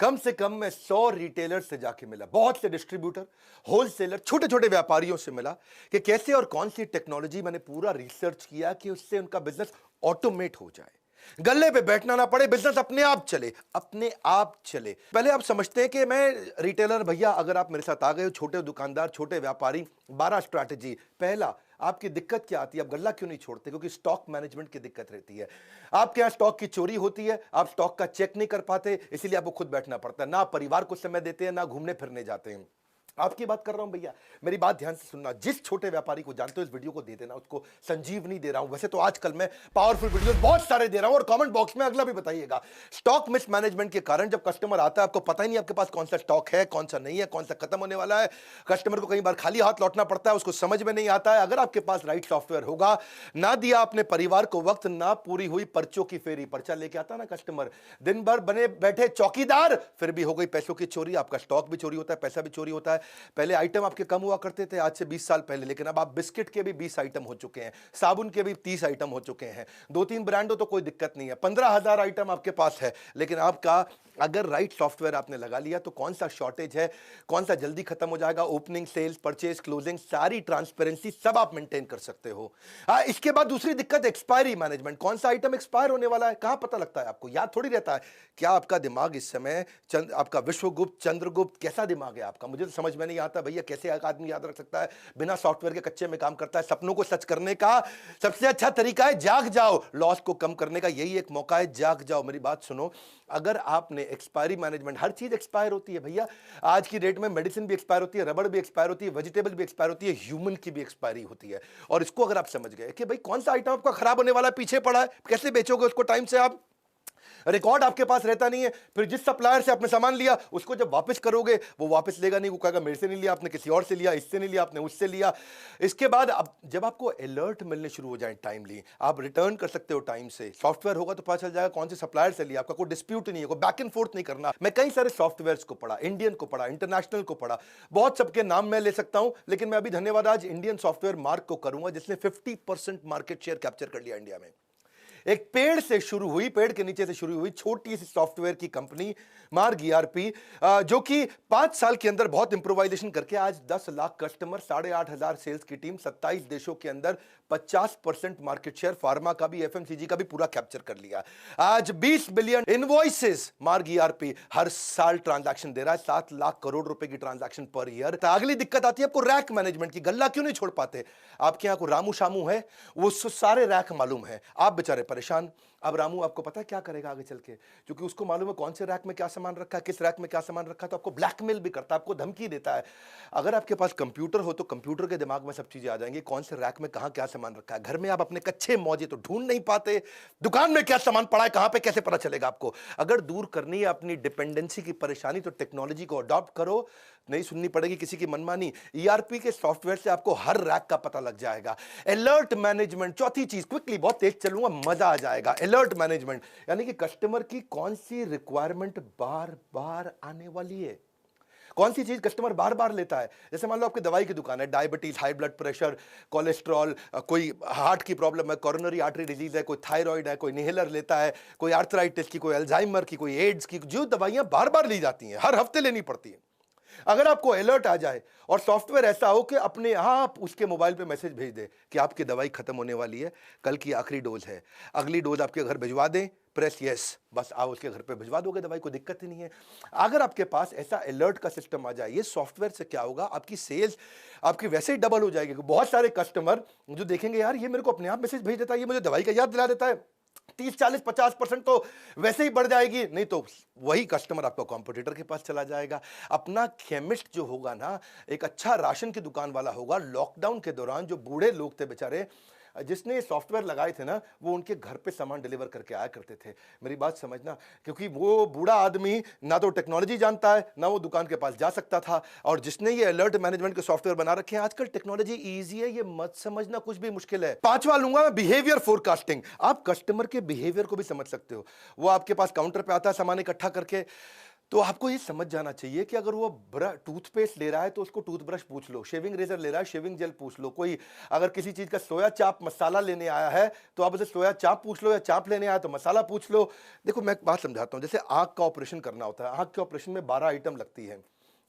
कम से कम मैं 100 रिटेलर से जाके मिला, बहुत से डिस्ट्रीब्यूटर, होलसेलर, छोटे छोटे व्यापारियों से मिला कि कैसे और कौन सी टेक्नोलॉजी, मैंने पूरा रिसर्च किया कि उससे उनका बिजनेस ऑटोमेट हो जाए, गल्ले पे बैठना ना पड़े, बिजनेस अपने आप चले, अपने आप चले। पहले आप समझते हैं कि मैं रिटेलर भैया, अगर आप मेरे साथ आ गए हो, छोटे दुकानदार, छोटे व्यापारी, 12 स्ट्रैटेजी। पहला, आपकी दिक्कत क्या आती है, आप गल्ला क्यों नहीं छोड़ते? क्योंकि स्टॉक मैनेजमेंट की दिक्कत रहती है। आपके यहां स्टॉक की चोरी होती है, आप स्टॉक का चेक नहीं कर पाते, इसीलिए आपको खुद बैठना पड़ता है। ना परिवार को समय देते हैं, ना घूमने फिरने जाते हैं। आपकी बात कर रहा हूं भैया, मेरी बात ध्यान से सुनना। जिस छोटे व्यापारी को जानते हो इस वीडियो को दे देना, उसको संजीवनी दे रहा हूं। वैसे तो आजकल मैं पावरफुल वीडियो बहुत सारे दे रहा हूं, और कमेंट बॉक्स में अगला भी बताइएगा। स्टॉक मिसमैनेजमेंट के कारण जब कस्टमर आता है, आपको पता ही नहीं आपके पास कौन सा स्टॉक है, कौन सा नहीं है, कौन सा खत्म होने वाला है। कस्टमर को कई बार खाली हाथ लौटना पड़ता है, उसको समझ में नहीं आता है। अगर आपके पास राइट सॉफ्टवेयर होगा, ना दिया अपने परिवार को वक्त, ना पूरी हुई पर्चों की फेरी, पर्चा लेके आता ना कस्टमर, दिन भर बने बैठे चौकीदार, फिर भी हो गई पैसों की चोरी, आपका स्टॉक भी चोरी होता है, पैसा भी चोरी होता है। पहले आइटम आपके कम हुआ करते थे आज से 20 साल पहले, लेकिन अब आप बिस्किट के भी 20 आइटम हो चुके हैं, साबुन के भी 30 आइटम हो चुके हैं। 2-3 ब्रांड हो तो कोई दिक्कत नहीं है, 15,000 आइटम आपके पास है। लेकिन आपका अगर राइट सॉफ्टवेयर आपने लगा लिया तो कौन सा शॉर्टेज है, कौन सा जल्दी खत्म हो जाएगा, ओपनिंग, सेल्स, परचेज, क्लोजिंग, सारी ट्रांसपेरेंसी सब आप मेंटेन कर सकते हो। इसके बाद दूसरी दिक्कत एक्सपायरी मैनेजमेंट। कौन सा आइटम एक्सपायर होने वाला है, कहां पता लगता है आपको? याद थोड़ी रहता है। क्या आपका दिमाग इस समय आपका विश्वगुप्त, चंद्रगुप्त, कैसा दिमाग है आपका? मुझे तो समझ में नहीं आता भैया, कैसे एक आदमी याद रख सकता है बिना सॉफ्टवेयर के, कच्चे में काम करता है। सपनों को सच करने का सबसे अच्छा तरीका है जाग जाओ, लॉस को कम करने का यही एक मौका है, जाग जाओ। मेरी बात सुनो, अगर आपने एक्सपायरी मैनेजमेंट, हर चीज एक्सपायर होती है भैया, आज की डेट में मेडिसिन भी एक्सपायर होती है, रबड़ भी एक्सपायर होती है, वेजिटेबल भी एक्सपायर होती है, ह्यूमन की भी एक्सपायरी होती है। और इसको अगर आप समझ गए कि भाई कौन सा आइटम आपका खराब होने वाला है, पीछे पड़ा है, कैसे बेचोगे उसको टाइम से? आप रिकॉर्ड आपके पास रहता नहीं है, फिर जिस सप्लायर से आपने सामान लिया उसको जब वापस करोगे, वो वापस लेगा नहीं, वो कहेगा मेरे से नहीं लिया आपने, किसी और से लिया, इससे नहीं लिया आपने, उससे लिया। इसके बाद अब जब आपको अलर्ट मिलने शुरू हो जाए टाइमली, आप रिटर्न कर सकते हो टाइम से। सॉफ्टवेयर होगा तो पता चल जाएगा कौन से सप्लायर से लिया, आपका कोई डिस्प्यूट नहीं है, कोई बैक एंड फोर्थ नहीं करना। मैं कई सारे सॉफ्टवेयर को पढ़ा, इंडियन को पढ़ा, इंटरनेशनल को पढ़ा, बहुत सबके नाम मैं ले सकता हूं, लेकिन मैं अभी धन्यवाद आज इंडियन सॉफ्टवेयर मार्क को करूंगा, जिसने 50% मार्केट शेयर कैप्चर कर लिया इंडिया में। एक पेड़ से शुरू हुई, पेड़ के नीचे से शुरू हुई छोटी सी सॉफ्टवेयर की कंपनी मार्ग ईआरपी, जो कि 5 साल के अंदर बहुत इंप्रोवाइजेशन करके आज 10 लाख कस्टमर, 8,500 सेल्स की टीम, 27 देशों के अंदर 50% मार्केट शेयर, फार्मा का भी, एफएमसीजी का भी पूरा कैप्चर कर लिया। आज 20 बिलियन इनवॉइसेस मार्ग ईआरपी हर साल ट्रांजैक्शन दे रहा है, 7 लाख करोड़ रुपए की ट्रांजैक्शन पर ईयर। तो अगली दिक्कत आती है आपको रैक मैनेजमेंट की। गल्ला क्यों नहीं छोड़ पाते? आपके यहां को रामू शामू है, वो सारे रैक मालूम है, आप बेचारे परेशान। अब रामू आपको पता है क्या करेगा आगे चल के? क्योंकि उसको मालूम है कौन से रैक में क्या सामान रखा है, किस रैक में क्या सामान रखा है, तो आपको ब्लैकमेल भी करता है, आपको धमकी देता है। अगर आपके पास कंप्यूटर हो तो कंप्यूटर के दिमाग में सब चीजें आ जाएंगी, कौन से रैक में कहां क्या सामान रखा है। घर में आप अपने कच्चे मौजे तो ढूंढ नहीं पाते, दुकान में क्या सामान पड़ा है, कहां पे कैसे पता चलेगा आपको? अगर दूर करनी है अपनी डिपेंडेंसी की परेशानी तो टेक्नोलॉजी को अडॉप्ट करो, नहीं सुननी पड़ेगी किसी की मनमानी। ईआरपी के सॉफ्टवेयर से आपको हर रैक का पता लग जाएगा। अलर्ट मैनेजमेंट, चौथी चीज, क्विकली, बहुत तेज चलूंगा, मजा आ जाएगा। अलर्ट मैनेजमेंट यानी कि कस्टमर की कौन सी रिक्वायरमेंट बार बार आने वाली है, कौन सी चीज कस्टमर बार बार लेता है। जैसे मान लो आपकी दवाई की दुकान है, diabetes, high blood pressure, cholesterol, कोई हार्ट की प्रॉब्लम है, कोरोनरी आर्टरी डिजीज है, कोई थायराइड है, कोई इनहेलर लेता है, कोई आर्थराइटिस की, कोई अल्जाइमर की, कोई एड्स की, जो दवाइयां बार बार ली जाती हैं, हर हफ्ते लेनी पड़ती है। अगर आपको अलर्ट आ जाए और सॉफ्टवेयर ऐसा हो कि अपने आप उसके मोबाइल पे मैसेज भेज दे कि आपकी दवाई खत्म होने वाली है, कल की आखिरी डोज है, अगली डोज आपके घर भिजवा दें, प्रेस यस, बस आप उसके घर पे भिजवा दोगे दवाई, को दिक्कत ही नहीं है। अगर आपके पास ऐसा अलर्ट का सिस्टम आ जाए, ये सॉफ्टवेयर से क्या होगा, आपकी सेल्स आपकी वैसे ही डबल हो जाएगी। बहुत सारे कस्टमर जो देखेंगे यार ये मेरे को अपने आप मैसेज भेज देता है, ये मुझे दवाई का याद दिला देता है, 30-40-50% तो वैसे ही बढ़ जाएगी। नहीं तो वही कस्टमर आपका कॉम्पिटिटर के पास चला जाएगा। अपना केमिस्ट जो होगा ना, एक अच्छा राशन की दुकान वाला होगा, लॉकडाउन के दौरान जो बूढ़े लोग थे बेचारे, जिसने ये सॉफ्टवेयर लगाए थे ना, वो उनके घर पे सामान डिलीवर करके आया करते थे। मेरी बात समझना, क्योंकि वो बूढ़ा आदमी ना तो टेक्नोलॉजी जानता है, ना वो दुकान के पास जा सकता था। और जिसने ये अलर्ट मैनेजमेंट के सॉफ्टवेयर बना रखे हैं, आजकल टेक्नोलॉजी इजी है, ये मत समझना कुछ भी मुश्किल है। पांचवा लूंगा मैं, बिहेवियर फोरकास्टिंग। आप कस्टमर के बिहेवियर को भी समझ सकते हो। वो आपके पास काउंटर पे आता है सामान इकट्ठा करके, तो आपको ये समझ जाना चाहिए कि अगर वो टूथपेस्ट ले रहा है तो उसको टूथब्रश पूछ लो, शेविंग रेजर ले रहा है शेविंग जेल पूछ लो, कोई अगर किसी चीज का सोया चाप मसाला लेने आया है तो आप उसे सोया चाप पूछ लो, या चाप लेने आया तो मसाला पूछ लो। देखो मैं एक बात समझाता हूँ, जैसे आंख का ऑपरेशन करना होता है, आंख के ऑपरेशन में 12 आइटम लगती है।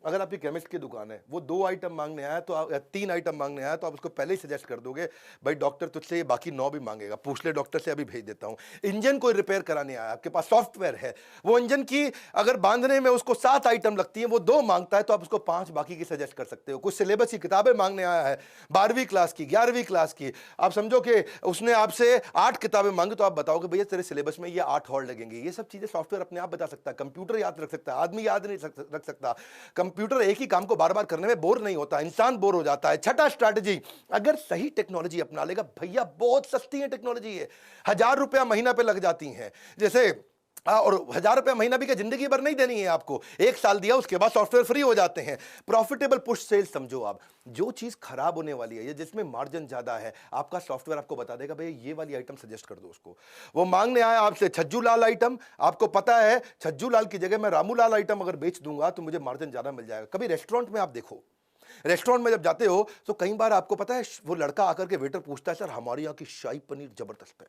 अगर आपकी केमिस्ट की दुकान है, वो 2 आइटम मांगने आया तो या 3 आइटम मांगने आया तो आप उसको पहले ही सजेस्ट कर दोगे भाई डॉक्टर तुझसे ये बाकी 9 भी मांगेगा, पूछ ले डॉक्टर से, अभी भेज देता हूं। इंजन कोई रिपेयर कराने आया, आपके पास सॉफ्टवेयर है, वो इंजन की अगर बांधने में उसको 7 आइटम लगती है, वो 2 मांगता है तो आप उसको 5 बाकी की सजेस्ट कर सकते हो। कुछ सिलेबस की किताबें मांगने आया है 12वीं क्लास की 11वीं क्लास की, आप समझो कि उसने आपसे 8 किताबें मांगी तो आप बताओगे भैया तेरे सिलेबस में ये 8 और लगेंगे। ये सब चीजें सॉफ्टवेयर अपने आप बता सकता है, कंप्यूटर याद रख सकता है, आदमी याद नहीं रख सकता। कंप्यूटर एक ही काम को बार बार करने में बोर नहीं होता, इंसान बोर हो जाता है। छठा स्ट्रैटेजी, अगर सही टेक्नोलॉजी अपना लेगा, भैया बहुत सस्ती है टेक्नोलॉजी है, 1000 रुपया महीना पे लग जाती हैं। जैसे और 1000 रुपया महीना भी क्या जिंदगी भर नहीं देनी है आपको, 1 साल दिया उसके बाद सॉफ्टवेयर फ्री हो जाते हैं। प्रॉफिटेबल पुश सेल्स समझो आप, जो चीज खराब होने वाली है या जिसमें मार्जिन ज्यादा है, आपका सॉफ्टवेयर आपको बता देगा भाई ये वाली आइटम सजेस्ट कर दो उसको। वो मांगने आया आपसे छज्जू लाल आइटम, आपको पता है छज्जू लाल की जगह मैं रामू लाल आइटम अगर बेच दूंगा तो मुझे मार्जिन ज्यादा मिल जाएगा। कभी रेस्टोरेंट में आप देखो, रेस्टोरेंट में जब जाते हो तो कई बार आपको पता है वो लड़का आकर के वेटर पूछता है सर हमारे यहाँ की शाही पनीर जबरदस्त है,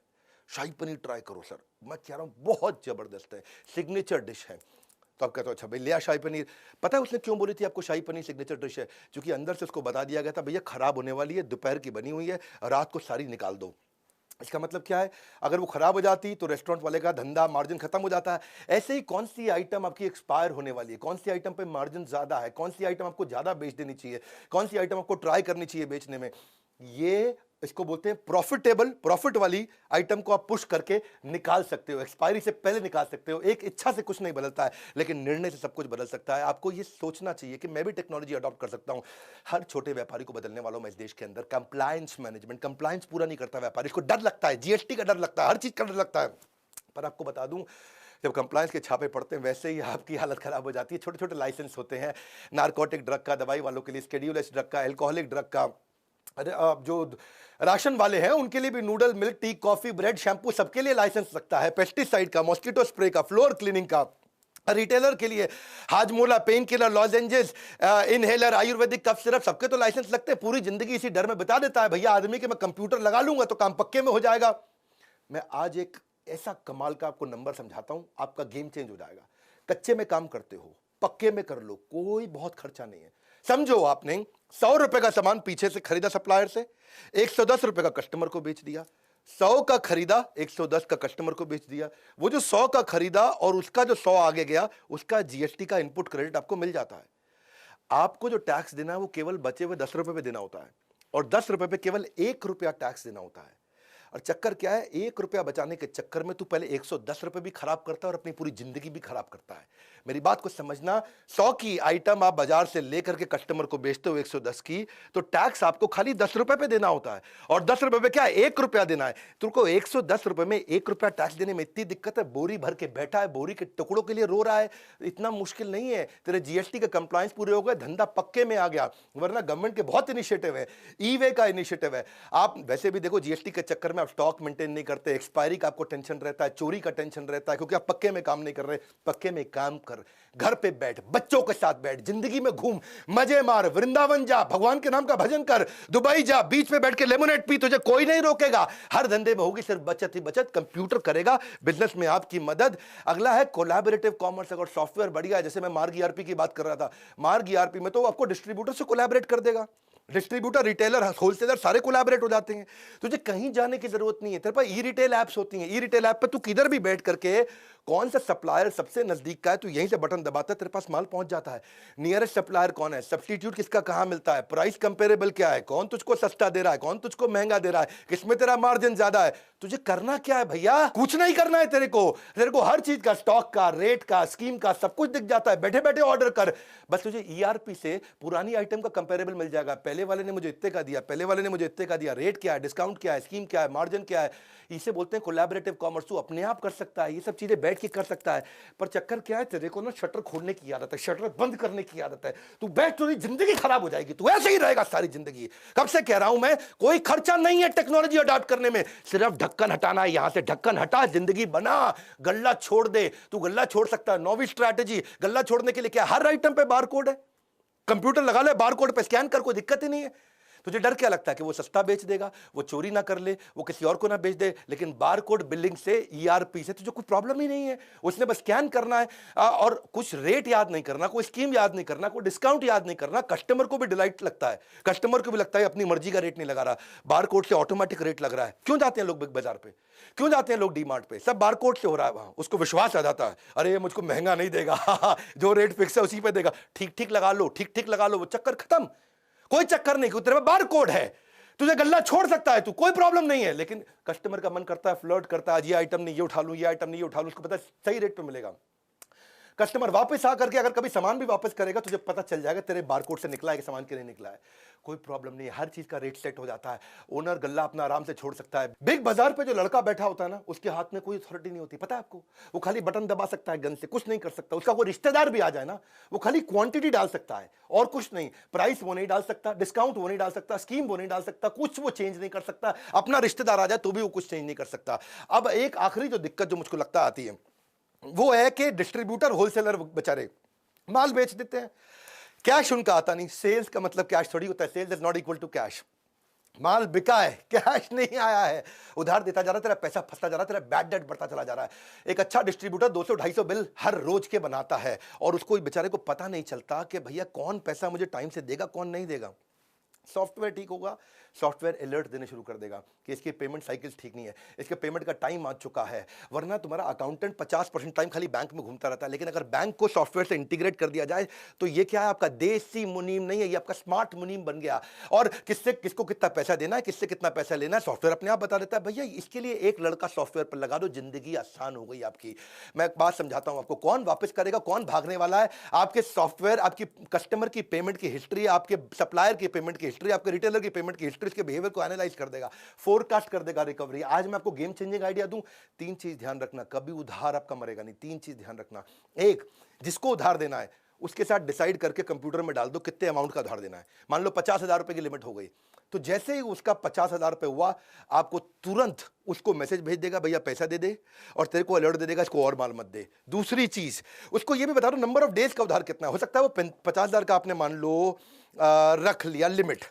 शाही पनीर ट्राई करो सर। मैं कह रहा हूं बहुत जबरदस्त है, सिग्नेचर डिश है। तो आप कहते हो अच्छा भाई लिया शाही पनीर। पता है उसने क्यों बोली थी आपको शाही पनीर सिग्नेचर डिश है? क्योंकि अंदर से उसको बता दिया गया था भैया खराब होने वाली है, दोपहर की बनी हुई है, रात को सारी निकाल दो। इसका मतलब क्या है, अगर वो खराब हो जाती तो रेस्टोरेंट वाले का धंधा मार्जिन खत्म हो जाता है। ऐसे ही कौन सी आइटम आपकी एक्सपायर होने वाली है, कौन सी आइटम पे मार्जिन ज्यादा है, कौन सी आइटम आपको ज्यादा बेच देनी चाहिए, कौन सी आइटम आपको ट्राई करनी चाहिए बेचने में, ये इसको बोलते हैं प्रॉफिटेबल। प्रॉफिट वाली आइटम को आप पुश करके निकाल सकते हो, एक्सपायरी से पहले निकाल सकते हो। एक इच्छा से कुछ नहीं बदलता है, लेकिन निर्णय से सब कुछ बदल सकता है। आपको ये सोचना चाहिए कि मैं भी टेक्नोलॉजी अडॉप्ट कर सकता हूं। हर छोटे व्यापारी को बदलने वाला हूं मैं इस देश के अंदर। कंप्लायंस मैनेजमेंट, कंप्लायंस पूरा नहीं करता व्यापारी, इसको डर लगता है, जीएसटी का डर लगता है, हर चीज का डर लगता है। पर आपको बता दूं, जब कंप्लायंस के छापे पड़ते हैं वैसे ही आपकी हालत खराब हो जाती है। छोटे छोटे लाइसेंस होते हैं, नारकोटिक ड्रग का, दवाई वालों के लिए शेड्यूल एस ड्रग का, एल्कोहलिक ड्रग का, अरे जो राशन वाले हैं उनके लिए भी noodle, milk, tea, coffee, bread, shampoo सबके लिए लाइसेंस लगता है। पेस्टिसाइड का, मॉस्किटो स्प्रे का, फ्लोर क्लीनिंग का। रिटेलर के लिए Hajmola, pain killer, lozenges, inhaler, ayurvedic cough syrup, सबके तो लाइसेंस लगते हैं। पूरी जिंदगी इसी डर में बिता देता है भैया आदमी कि मैं कंप्यूटर लगा लूंगा तो काम पक्के में हो जाएगा। मैं आज एक ऐसा कमाल का आपको नंबर समझाता हूं, आपका गेम चेंज हो जाएगा। कच्चे में काम करते हो, पक्के में कर लो, कोई बहुत खर्चा नहीं है। समझो आपने 100 रुपए का सामान पीछे से खरीदा सप्लायर से, 110 रुपए का कस्टमर को बेच दिया। 100 का खरीदा, 110 का कस्टमर को बेच दिया। वो जो 100 का खरीदा और उसका जो 100 आगे गया, उसका जीएसटी का इनपुट क्रेडिट आपको मिल जाता है। आपको जो टैक्स देना है वो केवल बचे हुए 10 रुपए पे देना होता है, और 10 रुपए पे केवल 1 रुपया टैक्स देना होता है। और चक्कर क्या है, 1 रुपया बचाने के चक्कर में तू पहले 110 रुपए भी खराब करता है और अपनी पूरी जिंदगी भी खराब करता है। मेरी बात को समझना, 100 की आइटम आप बाजार से लेकर के कस्टमर को बेचते हो 110 की, तो टैक्स आपको खाली 10 रुपए पे देना होता है। और 10 रुपए पे क्या है, 1 रुपया देना है। तुमको 110 रुपए में 1 रुपया टैक्स देने में इतनी दिक्कत है, बोरी भर के बैठा है, बोरी के टुकड़ों के लिए रो रहा है। इतना मुश्किल नहीं है, तेरे जीएसटी के कंप्लायंस पूरे हो गए, धंधा पक्के में आ गया। वरना गवर्नमेंट के बहुत इनिशिएटिव है, ई वे का इनिशिएटिव है। आप वैसे भी देखो जीएसटी के चक्कर में आप स्टॉक मेंटेन नहीं करते, एक्सपायरी का आपको टेंशन रहता है, चोरी का टेंशन रहता है, क्योंकि आप पक्के में काम नहीं कर रहे। पक्के में काम कर, घर पे बैठ, बच्चों के साथ बैठ, जिंदगी में घूम, मजे मार, वृंदावन जा, भगवान के नाम का भजन कर, दुबई जा, बीच पे बैठ के लेमोनेड पी, तुझे कोई नहीं रोकेगा। हर धंधे में होगी सिर्फ बचत ही बचत, कंप्यूटर करेगा बिजनेस में आपकी मदद। अगला है कोलैबोरेटिव कॉमर्स। अगर सॉफ्टवेयर बढ़िया है, जैसे मैं मार्ग ईआरपी की बात कर रहा था, मार्ग ईआरपी में तो आपको डिस्ट्रीब्यूटर से कोलैबोरेट कर देगा। डिस्ट्रीब्यूटर, रिटेलर, होलसेलर सारे कोलैबोरेट हो जाते हैं। तुझे कहीं जाने की जरूरत नहीं है, तेरे पास ई रिटेल ऐप्स होती हैं। ई रिटेल ऐप पे तू किधर भी बैठ करके कौन सा सप्लायर सबसे नजदीक का है, तू यहीं से बटन दबाता है, तेरे पास माल पहुंच जाता है। नियरेस्ट सप्लायर कौन है, सब्स्टिट्यूट किसका कहां मिलता है, प्राइस कंपेरेबल क्या है, कौन तुझको सस्ता दे रहा है, कौन तुझको महंगा दे रहा है, किसमें तेरा मार्जिन ज्यादा है। तुझे करना क्या है भैया, कुछ नहीं करना है तेरे को हर चीज का, स्टॉक का, रेट का, स्कीम का सब कुछ दिख जाता है। बैठे बैठे ऑर्डर कर, बस तुझे ईआरपी से पुरानी आइटम का कंपेरेबल मिल जाएगा। पहले पहले वाले ने मुझे इतने का दिया, पहले वाले ने मुझे इतने का दिया, रेट क्या है, डिस्काउंट क्या है, स्कीम क्या है, मार्जिन क्या है, इसे बोलते हैं कोलैबोरेटिव कॉमर्स। तू अपने आप कर सकता है, ये सब चीजें बैठ के कर सकता है। पर चक्कर क्या है, तेरे को ना शटर खोलने की आदत है, शटर बंद करने की आदत है। तू बैठ, तो जिंदगी खराब हो जाएगी, तू ऐसे ही रहेगा सारी जिंदगी। कब से कह रहा हूं मैं, कोई खर्चा नहीं है टेक्नोलॉजी अडॉप्ट करने में, सिर्फ ढक्कन हटाना है। यहां से ढक्कन हटा, जिंदगी बना, गल्ला छोड़ दे। तू गल्ला छोड़ सकता है, नौवीं स्ट्रैटेजी। गल्ला छोड़ने के लिए क्या, हर आइटम पे बारकोड है, कंप्यूटर लगा ले, बारकोड पे स्कैन कर, कोई दिक्कत ही नहीं है। तुझे डर क्या लगता है कि वो सस्ता बेच देगा, वो चोरी ना कर ले, वो किसी और को ना बेच दे। लेकिन बारकोड बिलिंग से, ईआरपी से तुझे कोई प्रॉब्लम ही नहीं है। उसने बस स्कैन करना है और कुछ रेट याद नहीं करना, कोई स्कीम याद नहीं करना, कोई डिस्काउंट याद नहीं करना। कस्टमर को भी डिलाइट लगता है, कस्टमर को भी लगता है अपनी मर्जी का रेट नहीं लगा रहा, बारकोड से ऑटोमेटिक रेट लग रहा है। क्यों जाते हैं लोग बिग बाजार पे, क्यों जाते हैं लोग डीमार्ट पे, सब बारकोड से हो रहा है वहां। उसको विश्वास आ जाता है, अरे ये मुझको महंगा नहीं देगा जो रेट फिक्स है उसी पे देगा, ठीक ठीक लगा लो, ठीक ठीक लगा लो, वो चक्कर खत्म। कोई चक्कर नहीं, तेरे में बारकोड है, तुझे गल्ला छोड़ सकता है तू, कोई प्रॉब्लम नहीं है। लेकिन कस्टमर का मन करता है, फ्लर्ट करता है, आज ये आइटम नहीं ये उठा लूं, ये आइटम नहीं ये उठा लूं, उसको पता है सही रेट पे मिलेगा। कस्टमर वापस आकर के अगर कभी सामान भी वापस करेगा, तुझे पता चल जाएगा तेरे बारकोड से निकला है कि सामान के नहीं निकला है। कोई प्रॉब्लम नहीं है, हर चीज का रेट सेट हो जाता है, ओनर गल्ला अपना आराम से छोड़ सकता है। बिग बाजार पे जो लड़का बैठा होता है ना, उसके हाथ में कोई अथॉरिटी नहीं होती, पता है आपको। वो खाली बटन दबा सकता है गन से, कुछ नहीं कर सकता। उसका कोई रिश्तेदार भी आ जाए ना, वो खाली क्वांटिटी डाल सकता है और कुछ नहीं। प्राइस वो नहीं डाल सकता, डिस्काउंट वो नहीं डाल सकता, स्कीम वो नहीं डाल सकता, कुछ वो चेंज नहीं कर सकता। अपना रिश्तेदार आ जाए तो भी वो कुछ चेंज नहीं कर सकता। अब एक आखिरी जो दिक्कत जो मुझको लगता आती है वो है कि डिस्ट्रीब्यूटर होलसेलर बेचारे माल बेच देते हैं, कैश उनका आता नहीं। सेल्स का मतलब कैश थोड़ी होता है, sales is not equal to cash. माल बिका है, कैश नहीं आया है, उधार देता जा रहा है, तेरा पैसा फंसता जा रहा है, तेरा बैड डेट बढ़ता चला जा रहा है। एक अच्छा डिस्ट्रीब्यूटर 200-250 बिल हर रोज के बनाता है और उसको बेचारे को पता नहीं चलता कि भैया कौन पैसा मुझे टाइम से देगा, कौन नहीं देगा। सॉफ्टवेयर ठीक होगा, सॉफ्टवेयर अलर्ट देने शुरू कर देगा कि इसकी पेमेंट साइकिल ठीक नहीं है, इसके पेमेंट का टाइम आ चुका है। वरना तुम्हारा अकाउंटेंट 50% टाइम खाली बैंक में घूमता रहता है। लेकिन अगर बैंक को सॉफ्टवेयर से इंटीग्रेट कर दिया जाए तो ये क्या है, आपका देसी मुनीम नहीं है, ये आपका स्मार्ट मुनीम बन गया। और किससे किसको कितना पैसा देना है, किससे कितना पैसा लेना है, सॉफ्टवेयर अपने आप बता देता है। भैया इसके लिए एक लड़का सॉफ्टवेयर पर लगा दो, जिंदगी आसान हो गई आपकी। मैं एक बात समझाता हूं आपको, कौन वापस करेगा, कौन भागने वाला है। आपके सॉफ्टवेयर आपकी कस्टमर की पेमेंट की हिस्ट्री, आपके सप्लायर की पेमेंट की हिस्ट्री, आपके रिटेलर की पेमेंट की हिस्ट्री, इसके बिहेवियर को एनालाइज कर देगा, फोरकास्ट कर देगा रिकवरी। आज मैं आपको गेम चेंजिंग आइडिया दूं, 3 चीज ध्यान रखना, कभी उधार आपका मरेगा नहीं। 3 चीज ध्यान रखना। एक, जिसको उधार देना है उसके साथ डिसाइड करके कंप्यूटर में डाल दो कितने अमाउंट का उधार देना है। मान लो 50,000 रुपए की लिमिट हो गई, तो जैसे ही उसका 50,000 रुपए हुआ, आपको तुरंत उसको मैसेज भेज देगा, भैया पैसा दे दे, और तेरे को अलर्ट दे देगा इसको और माल मत दे। दूसरी चीज, उसको ये भी बता दो नंबर ऑफ डेज का उधार कितना है। हो सकता है वो 50,000 का आपने मान लो रख लिया लिमिट,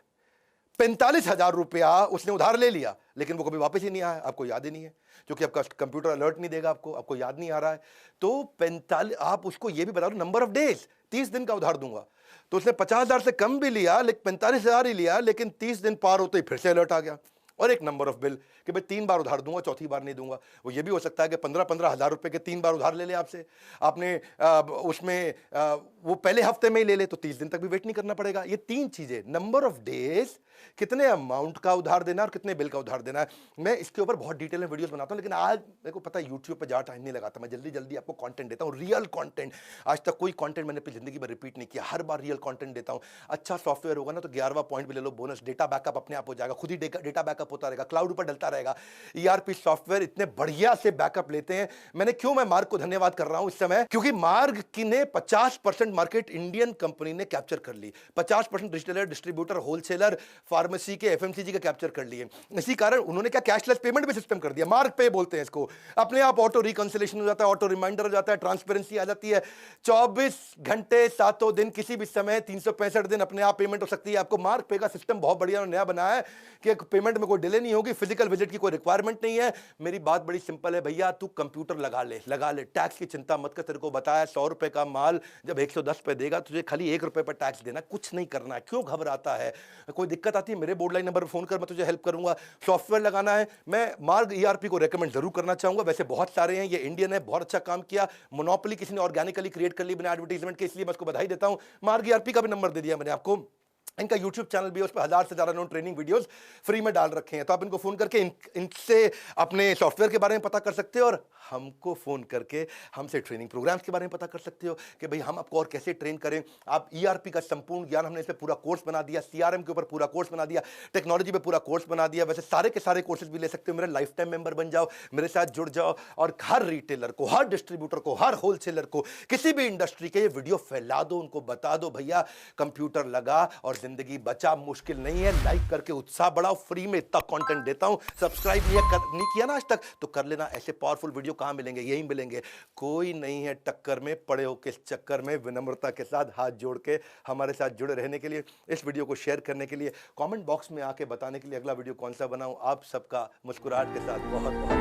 45,000 रुपया उसने उधार ले लिया, लेकिन वो कभी वापस ही नहीं आया, आपको याद ही नहीं है, क्योंकि आपका कंप्यूटर अलर्ट नहीं देगा, आपको याद नहीं आ रहा है। तो 45, आप उसको ये भी बता दो नंबर ऑफ डेज, 30 दिन का उधार दूंगा। तो उसने 50,000 से कम भी लिया, लेकिन 45,000 ही लिया, लेकिन 30 दिन पार होते ही फिर से अलर्ट आ गया। और एक नंबर ऑफ बिल कि भाई 3 बार उधार दूंगा, चौथी बार नहीं दूंगा। वो ये भी हो सकता है कि 15-15 हजार रुपए के 3 बार उधार ले ले आपसे, आपने उसमें वो पहले हफ्ते में ही ले ले, तो 30 दिन तक भी वेट नहीं करना पड़ेगा। ये 3 चीजें, नंबर ऑफ डेज, कितने अमाउंट का उधार देना और कितने बिल का उधार देना है। मैं इसके ऊपर बहुत डिटेल में वीडियोस बनाता हूं, लेकिन आज मेरे को पता है यूट्यूब पे ज्यादा टाइम नहीं लगाता, मैं जल्दी जल्दी आपको कंटेंट देता हूं, रियल कंटेंट। आज तक कोई कंटेंट मैंने अपनी जिंदगी में रिपीट नहीं किया, हर बार रियल कंटेंट देता हूं। अच्छा सॉफ्टवेयर होगा ना तो 11वां पॉइंट भी ले लो, बोनस, डेटा बैकअप अपने आप हो जाएगा, खुद ही डेटा बैकअप होता रहेगा, क्लाउड पर डलता रहेगा। ईआरपी सॉफ्टवेयर इतने बढ़िया से बैकअप लेते हैं। मैं मार्ग को धन्यवाद कर रहा हूं इस समय, क्योंकि मार्ग की ने 50% मार्केट इंडियन कंपनी ने कैप्चर कर ली, 50% रिटेलर, डिस्ट्रीब्यूटर, होलसेलर, फार्मेसी के, एफएमसीजी के कैप्चर कर लिए। इसी कारण उन्होंने क्या कैशलेस पेमेंट भी सिस्टम कर दिया, मार्ग पे बोलते हैं इसको। अपने आप ऑटो रिकंसिलेशन हो जाता है, ऑटो रिमाइंडर हो जाता है, ट्रांसपेरेंसी आ जाती है। 24 घंटे 7 दिन किसी भी समय 365 दिन अपने आप पेमेंट हो सकती है। आपको मार्ग पे का सिस्टम बहुत बढ़िया और नया बनाया है कि पेमेंट में कोई डिले नहीं होगी, फिजिकल विजिट की कोई रिक्वायरमेंट नहीं है। मेरी बात बड़ी सिंपल है भैया, तू कंप्यूटर लगा ले, टैक्स की चिंता मत कर। तेरे को बताया 100 रुपए का माल जब 110 पे देगा, तुझे खाली 1 रुपए पर टैक्स देना, कुछ नहीं करना है। क्यों घबराता है? कोई दिक्कत आती है मेरे बोर्ड लाइन नंबर पर फोन कर, मैं तुझे हेल्प करूंगा। सॉफ्टवेयर लगाना है, मैं मार्ग ईआरपी को रेकमेंड जरूर करना चाहूंगा। वैसे बहुत सारे हैं, ये इंडियन है, बहुत अच्छा काम किया। मोनोपोली किसी ने ऑर्गेनिकली क्रिएट कर ली बिना एडवर्टाइजमेंट के, इसलिए मैं उसको बधाई देता हूं। मार्ग ईआरपी का भी नंबर दे दिया मैंने आपको, इनका यूट्यूब चैनल भी है, उस पर 1000 से ज़्यादा इन्होंने ट्रेनिंग वीडियोस फ्री में डाल रखे हैं। तो आप इनको फ़ोन करके इनसे अपने सॉफ्टवेयर के बारे में पता कर सकते हो, और हमको फ़ोन करके हमसे ट्रेनिंग प्रोग्राम्स के बारे में पता कर सकते हो कि भाई हम आपको और कैसे ट्रेन करें। आप ईआरपी का संपूर्ण ज्ञान, हमने इस पे पूरा कोर्स बना दिया, सीआरएम के ऊपर पूरा कोर्स बना दिया, टेक्नोलॉजी पे पूरा कोर्स बना दिया। वैसे सारे के सारे कोर्सेज भी ले सकते हो। मेरे लाइफ टाइम मेंबर बन जाओ, मेरे साथ जुड़ जाओ, और हर रिटेलर को, हर डिस्ट्रीब्यूटर को, हर होलसेलर को, किसी भी इंडस्ट्री के ये वीडियो फैला दो, उनको बता दो भैया कंप्यूटर लगा और जिंदगी बचा, मुश्किल नहीं है। लाइक करके उत्साह बढ़ाओ, फ्री में इतना कंटेंट देता हूं। सब्सक्राइब नहीं किया ना आज तक तो कर लेना। ऐसे पावरफुल वीडियो कहां मिलेंगे? यही मिलेंगे। कोई नहीं है टक्कर में, पड़े हो किस चक्कर में। विनम्रता के साथ हाथ जोड़ के हमारे साथ जुड़े रहने के लिए, इस वीडियो को शेयर करने के लिए, कमेंट बॉक्स में आके बताने के लिए अगला वीडियो कौन सा बनाऊं, आप सबका मुस्कुराहट के साथ बहुत बहुत